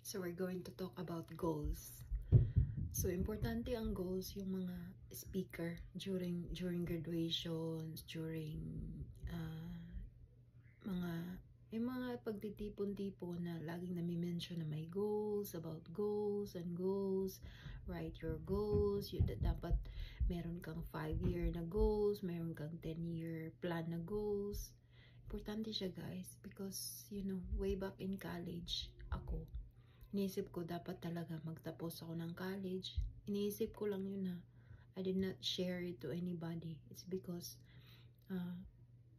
So we're going to talk about goals. So importante ang goals yung mga speaker during graduations, during mga pagtitipon-tipon na laging nami-mention na may goals, about goals and goals. Write your goals. Dapat meron kang 5-year na goals, meron kang 10-year plan na goals. Importante siya, guys, because you know, way back in college, iniisip ko dapat talaga magtapos ako ng college. Iniisip ko lang yun, na I did not share it to anybody. It's because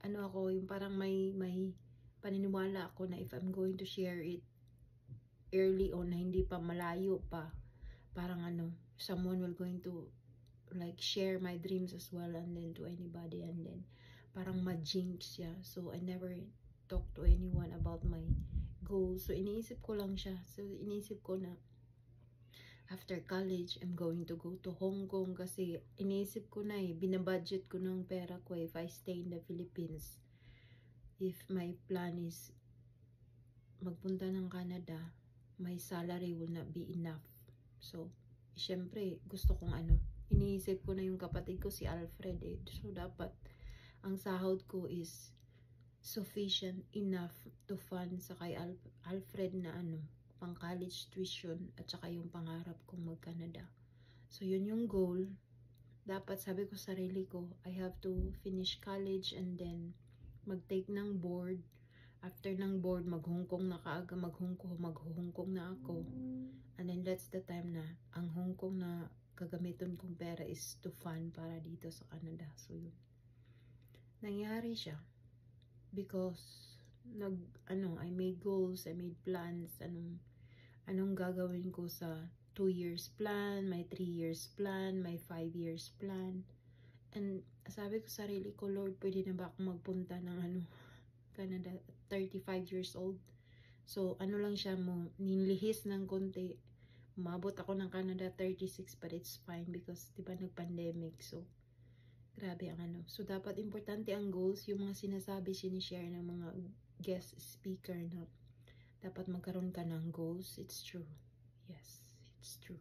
yung parang may paniniwala ako na if I'm going to share it early on, na hindi pa malayo pa, parang someone will going to like share my dreams as well, and then to anybody, and then parang ma-jinx siya. So I never talk to anyone about my goals. So iniisip ko lang siya. So iniisip ko na after college, I'm going to go to Hong Kong, kasi iniisip ko na binabudget ko ng pera ko if I stay in the Philippines. If my plan is magpunta ng Canada, my salary will not be enough. So, syempre, gusto kong iniisip ko na yung kapatid ko si Alfred So, dapat ang sahod ko is sufficient enough to fund sa kay Alfred na pang college tuition at saka yung pangarap kong mag-Canada. So, yun yung goal. Dapat, sabi ko sa sarili ko, I have to finish college and then mag-take ng board. After ng board, mag-Hong Kong na kaaga, mag-Hong Kong na ako. And then that's the time na ang Hong Kong na gagamitin kong pera is to fund para dito sa Canada. So yun. Nangyari siya because I made goals, I made plans, anong gagawin ko sa 2 years plan, my 3 years plan, my 5 years plan. And sabi ko sa sarili ko, Lord, pwede na ba ako magpunta ng Canada at 35 years old? So, lang siya mo, nilihis ng konti. Umabot ako ng Canada 36, but it's fine because, diba, nag-pandemic. So, grabe ang So, dapat importante ang goals, yung mga sinasabi, sinishare ng mga guest speaker na dapat magkaroon ka ng goals. It's true. Yes, it's true.